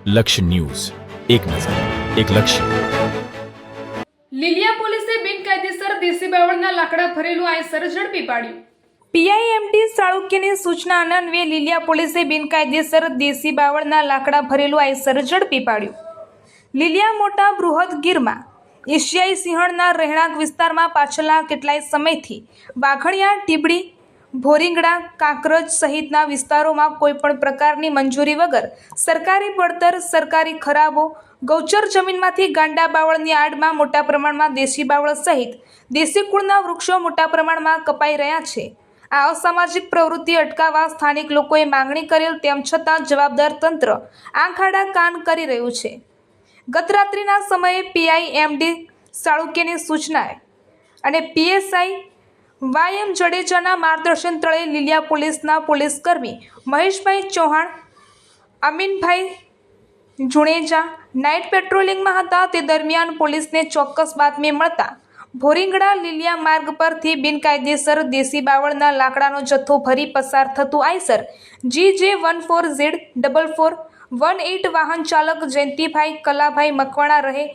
લક્ષ્ય ન્યૂઝ, એક નજર, એક લક્ષ્ય. લીલિયા પોલીસે બિનકાયદેસર દેશી બાવળના લાકડા ભરેલું આયસર ઝડપી પાડ્યું. પીઆઈએમડી ચાલુક્યની સૂચના અન્વયે લીલિયા પોલીસે બિનકાયદેસર દેશી બાવળના લાકડા ભરેલું આયસર ઝડપી પાડ્યું. લીલિયા મોટા બૃહદ ગીરમાં એશિયાઈ સિંહણના રહેણાંક વિસ્તારમાં પાછલા કેટલાય સમયથી વાઘણિયા, ટીબડી, ભોરીંગડા, કાંકરજ સહિતના વિસ્તારોમાં કોઈપણ પ્રકારની મંજૂરી વગર સરકારી પડતર, સરકારી ખરાબો, ગૌચર જમીનમાંથી ગાંડા બાવળની આડમાં મોટા પ્રમાણમાં દેશી બાવળ સહિત દેશી કુળના વૃક્ષો મોટા પ્રમાણમાં કપાઈ રહ્યા છે. આ અસામાજિક પ્રવૃત્તિ અટકાવવા સ્થાનિક લોકોએ માંગણી કરેલ, તેમ છતાં જવાબદાર તંત્ર આંખ આડા કાન કરી રહ્યું છે. ગત રાત્રિના સમયે પીઆઈએમડી ચાલુક્યની સૂચનાએ અને પીએસઆઈ વાયએમ જડેજાના માર્ગદર્શન તળે લીલિયા પોલીસના પોલીસકર્મી મહેશભાઈ ચૌહાણ, અમીનભાઈ જુણેજા નાઇટ પેટ્રોલિંગમાં હતા. તે દરમિયાન પોલીસને ચોક્કસ બાતમી મળતા ભોરીંગડા લીલિયા માર્ગ પરથી બિનકાયદેસર દેશી બાવળના લાકડાનો જથ્થો ભરી પસાર થતું આયસર GJ14Z4418 વાહન ચાલક જયંતિભાઈ કલાભાઈ મકવાણા રહે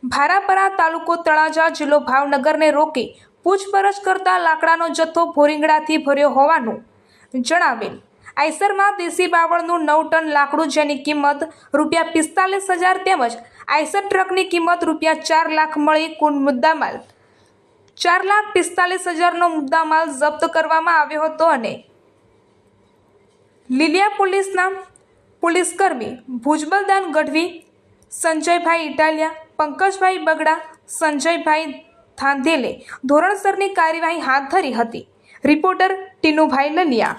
ભારાપરા, તાલુકો તળાજા, જિલ્લો ભાવનગરને રોકી પૂછપરછ કરતા લાકડાનો જથ્થો ભોરીંગડાથી ભર્યો હોવાનું જણાવેલ. આયસરમાં દેશી બાવળનું 9 ટન લાકડું, જેની કિંમત ₹45,000 તેમજ આયસર ટ્રકની કિંમત ₹4 લાખ મળી કુલ મુદ્દામાલ ₹4,45,000નો મુદ્દામાલ જપ્ત કરવામાં આવ્યો હતો. અને લીલિયા પોલીસના પોલીસકર્મી ભુજબલદાન ગઢવી, સંજયભાઈ ઇટાલિયા, પંકજભાઈ બગડા, સંજયભાઈ ધાંધેલે ધોરણસરની કાર્યવાહી હાથ ધરી હતી. રિપોર્ટર ટીનુભાઈ લલિયા.